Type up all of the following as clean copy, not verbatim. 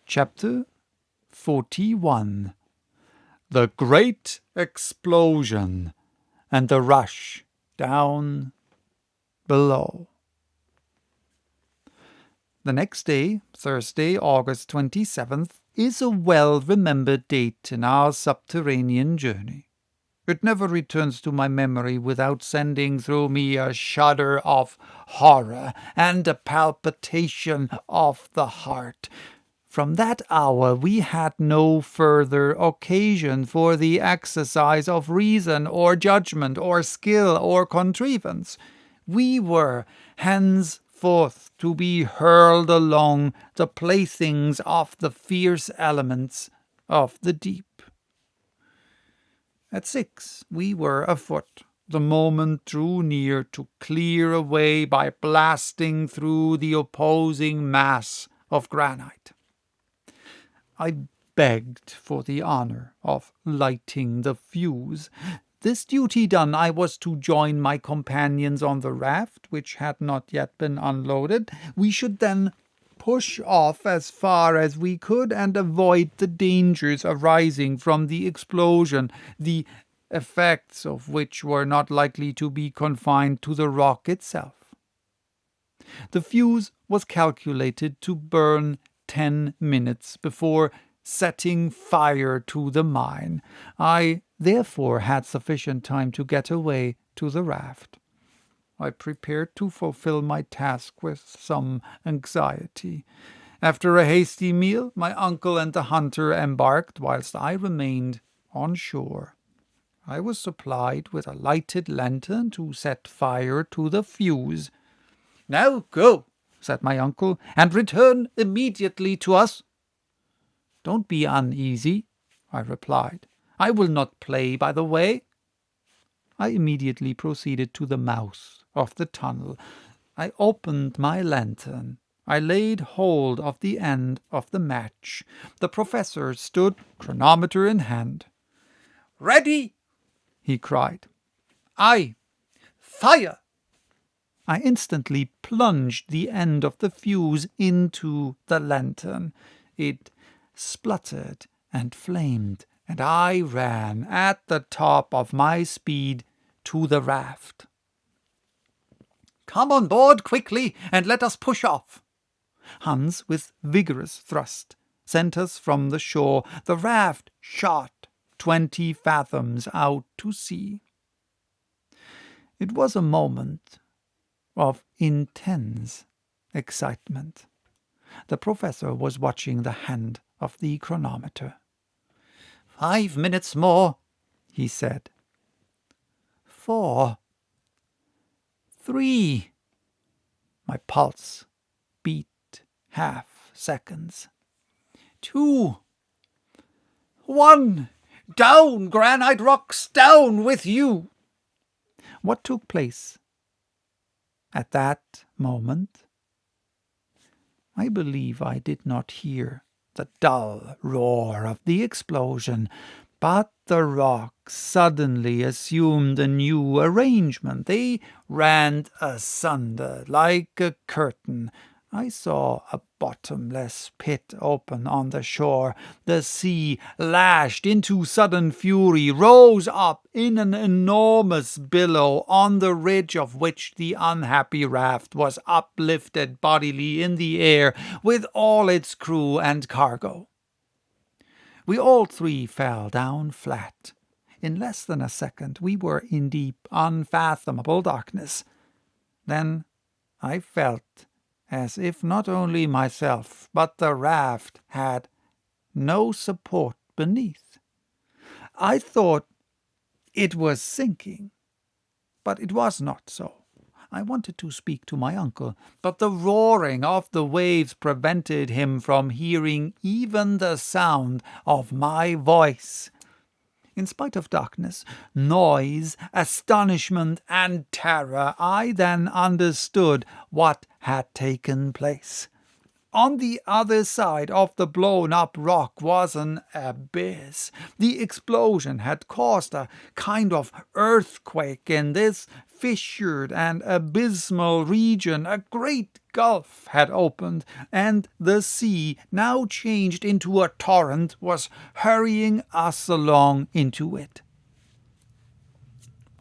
Chapter 41. The Great Explosion and the Rush Down Below. The next day, Thursday, August 27th, is a well-remembered date in our subterranean journey. It never returns to my memory without sending through me a shudder of horror and a palpitation of the heart. From that hour we had no further occasion for the exercise of reason or judgment or skill or contrivance. We were henceforth to be hurled along the playthings of the fierce elements of the deep. At 6 we were afoot. The moment drew near to clear away by blasting through the opposing mass of granite. I begged for the honor of lighting the fuse. This duty done, I was to join my companions on the raft, which had not yet been unloaded. We should then push off as far as we could and avoid the dangers arising from the explosion, the effects of which were not likely to be confined to the rock itself. The fuse was calculated to burn 10 minutes before setting fire to the mine. I therefore had sufficient time to get away to the raft. I prepared to fulfill my task with some anxiety. After a hasty meal, my uncle and the hunter embarked, whilst I remained on shore. I was supplied with a lighted lantern to set fire to the fuse. "Now go," said my uncle, "and return immediately to us." "Don't be uneasy," I replied. "I will not play by the way." I immediately proceeded to the mouth of the tunnel. I opened my lantern. I laid hold of the end of the match. The professor stood, chronometer in hand. "Ready!" he cried. "Aye, fire!" I instantly plunged the end of the fuse into the lantern. It spluttered and flamed, and I ran at the top of my speed to the raft. "Come on board quickly, and let us push off." Hans, with vigorous thrust, sent us from the shore. The raft shot 20 fathoms out to sea. It was a moment of intense excitement. The professor was watching the hand of the chronometer. 5 minutes more," he said. 4. 3. My pulse beat half seconds. 2. 1. Down, granite rocks, down with you! What took place at that moment? I believe I did not hear the dull roar of the explosion, but the rocks suddenly assumed a new arrangement. They ran asunder like a curtain. I saw a bottomless pit open on the shore. The sea, lashed into sudden fury, rose up in an enormous billow, on the ridge of which the unhappy raft was uplifted bodily in the air with all its crew and cargo. We all three fell down flat. In less than a second we were in deep, unfathomable darkness. Then I felt as if not only myself, but the raft had no support beneath. I thought it was sinking, but it was not so. I wanted to speak to my uncle, but the roaring of the waves prevented him from hearing even the sound of my voice. In spite of darkness, noise, astonishment, and terror, I then understood what had taken place. On the other side of the blown-up rock was an abyss. The explosion had caused a kind of earthquake in this fissured and abysmal region. A great gulf had opened, and the sea, now changed into a torrent, was hurrying us along into it.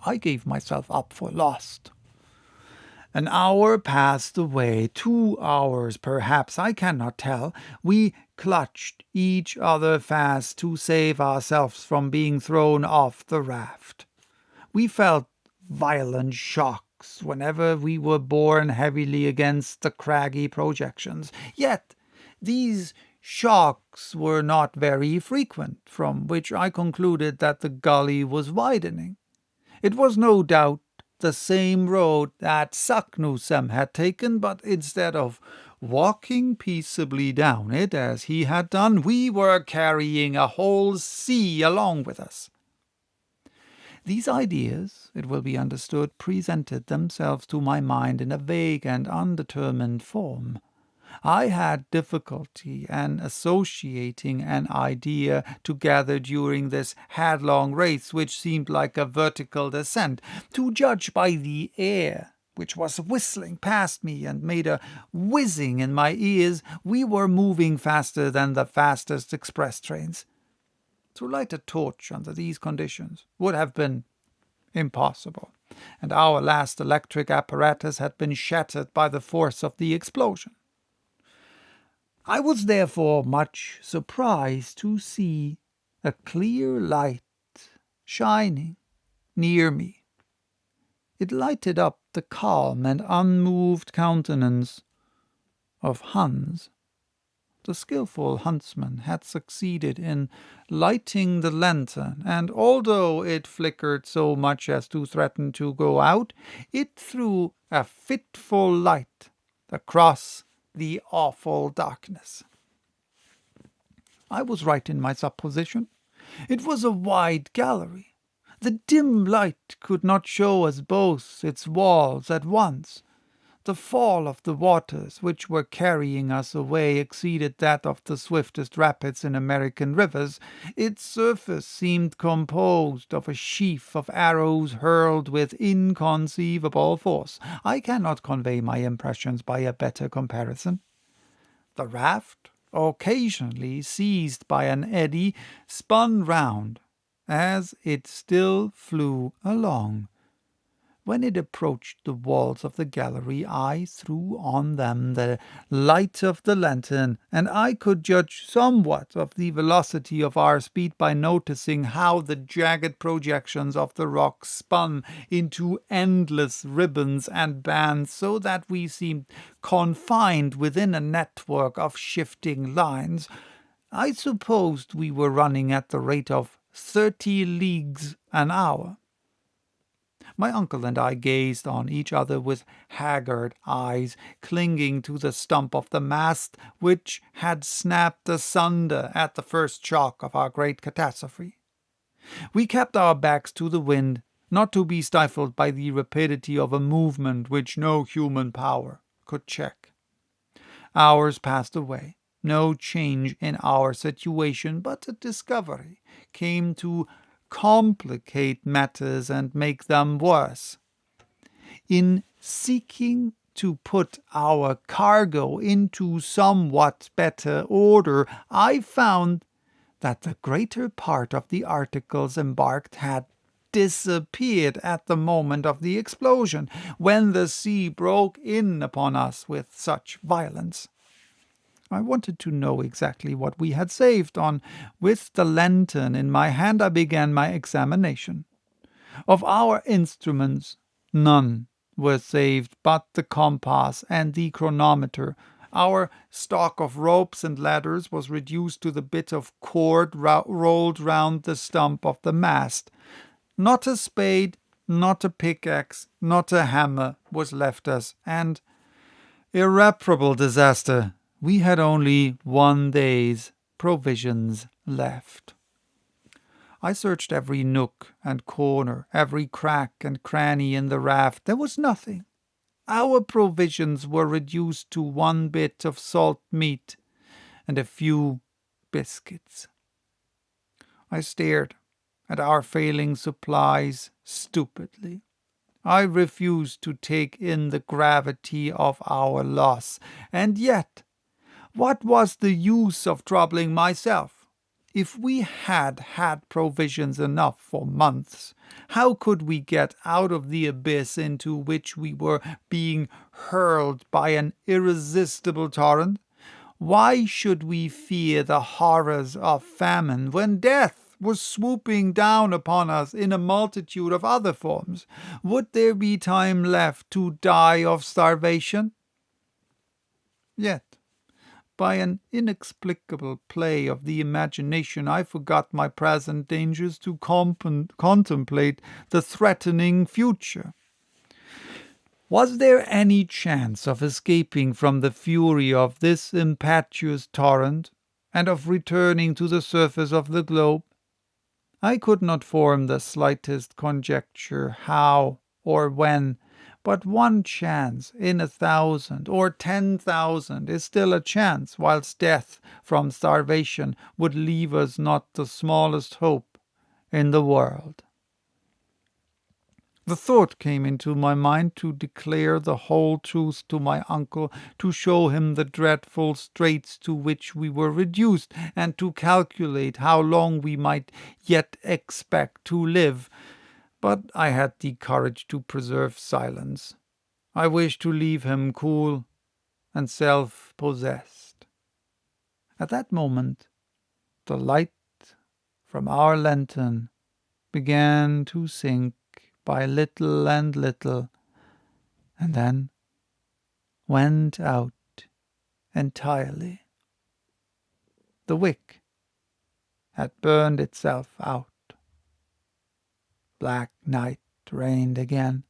I gave myself up for lost. An hour passed away, 2 hours perhaps, I cannot tell. We clutched each other fast to save ourselves from being thrown off the raft. We felt violent shocks whenever we were borne heavily against the craggy projections. Yet these shocks were not very frequent, from which I concluded that the gully was widening. It was no doubt the same road that Saknussemm had taken, but instead of walking peaceably down it as he had done, we were carrying a whole sea along with us. These ideas, it will be understood, presented themselves to my mind in a vague and undetermined form. I had difficulty in associating an idea together during this headlong race, which seemed like a vertical descent. To judge by the air which was whistling past me and made a whizzing in my ears, we were moving faster than the fastest express trains. To light a torch under these conditions would have been impossible, and our last electric apparatus had been shattered by the force of the explosion. I was therefore much surprised to see a clear light shining near me. It lighted up the calm and unmoved countenance of Hans. The skilful huntsman had succeeded in lighting the lantern, and although it flickered so much as to threaten to go out, it threw a fitful light across the awful darkness. I was right in my supposition. It was a wide gallery. The dim light could not show us both its walls at once. The fall of the waters which were carrying us away exceeded that of the swiftest rapids in American rivers. Its surface seemed composed of a sheaf of arrows hurled with inconceivable force. I cannot convey my impressions by a better comparison. The raft, occasionally seized by an eddy, spun round as it still flew along. When it approached the walls of the gallery, I threw on them the light of the lantern, and I could judge somewhat of the velocity of our speed by noticing how the jagged projections of the rock spun into endless ribbons and bands, so that we seemed confined within a network of shifting lines. I supposed we were running at the rate of 30 leagues an hour. My uncle and I gazed on each other with haggard eyes, clinging to the stump of the mast which had snapped asunder at the first shock of our great catastrophe. We kept our backs to the wind, not to be stifled by the rapidity of a movement which no human power could check. Hours passed away. No change in our situation, but a discovery came to complicate matters and make them worse. In seeking to put our cargo into somewhat better order, I found that the greater part of the articles embarked had disappeared at the moment of the explosion, when the sea broke in upon us with such violence. I wanted to know exactly what we had saved on. With the lantern in my hand, I began my examination. Of our instruments, none were saved but the compass and the chronometer. Our stock of ropes and ladders was reduced to the bit of cord rolled round the stump of the mast. Not a spade, not a pickaxe, not a hammer was left us, and irreparable disaster, we had only 1 day's provisions left. I searched every nook and corner, every crack and cranny in the raft. There was nothing. Our provisions were reduced to 1 bit of salt meat and a few biscuits. I stared at our failing supplies stupidly. I refused to take in the gravity of our loss, and yet, what was the use of troubling myself? If we had had provisions enough for months, how could we get out of the abyss into which we were being hurled by an irresistible torrent? Why should we fear the horrors of famine when death was swooping down upon us in a multitude of other forms? Would there be time left to die of starvation? Yet, by an inexplicable play of the imagination, I forgot my present dangers to contemplate the threatening future. Was there any chance of escaping from the fury of this impetuous torrent, and of returning to the surface of the globe? I could not form the slightest conjecture how or when, but 1 chance in 1,000 or 10,000 is still a chance, whilst death from starvation would leave us not the smallest hope in the world. The thought came into my mind to declare the whole truth to my uncle, to show him the dreadful straits to which we were reduced, and to calculate how long we might yet expect to live. But I had the courage to preserve silence. I wished to leave him cool and self-possessed. At that moment, the light from our lantern began to sink by little and little, and then went out entirely. The wick had burned itself out. Black night reigned again,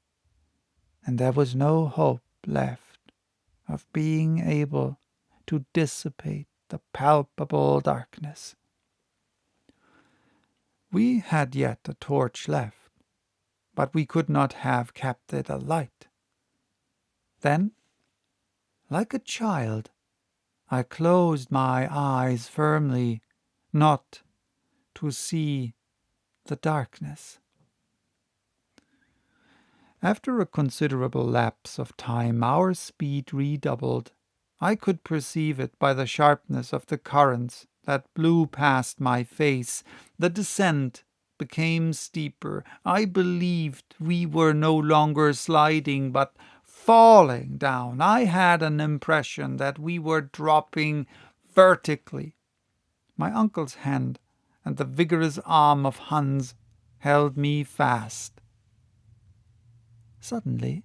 and there was no hope left of being able to dissipate the palpable darkness. We had yet a torch left, but we could not have kept it alight. Then, like a child, I closed my eyes firmly, not to see the darkness. After a considerable lapse of time, our speed redoubled. I could perceive it by the sharpness of the currents that blew past my face. The descent became steeper. I believed we were no longer sliding, but falling down. I had an impression that we were dropping vertically. My uncle's hand and the vigorous arm of Hans held me fast. Suddenly,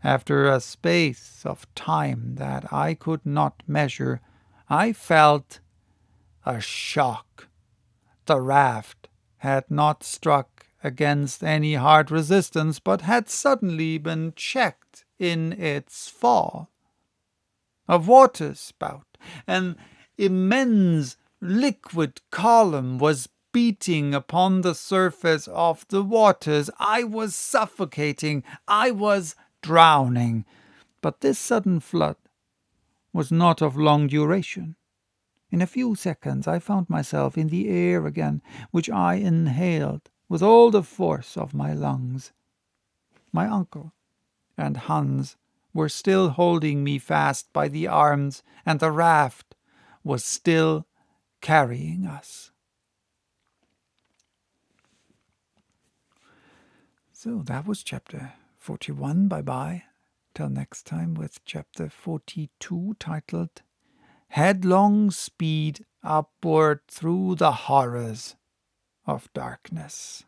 after a space of time that I could not measure, I felt a shock. The raft had not struck against any hard resistance, but had suddenly been checked in its fall. A waterspout, an immense liquid column, was beating upon the surface of the waters. I was suffocating. I was drowning. But this sudden flood was not of long duration. In a few seconds I found myself in the air again, which I inhaled with all the force of my lungs. My uncle and Hans were still holding me fast by the arms, and the raft was still carrying us. So that was chapter 41. Bye-bye. Till next time with chapter 42, titled Headlong Speed Upward Through the Horrors of Darkness.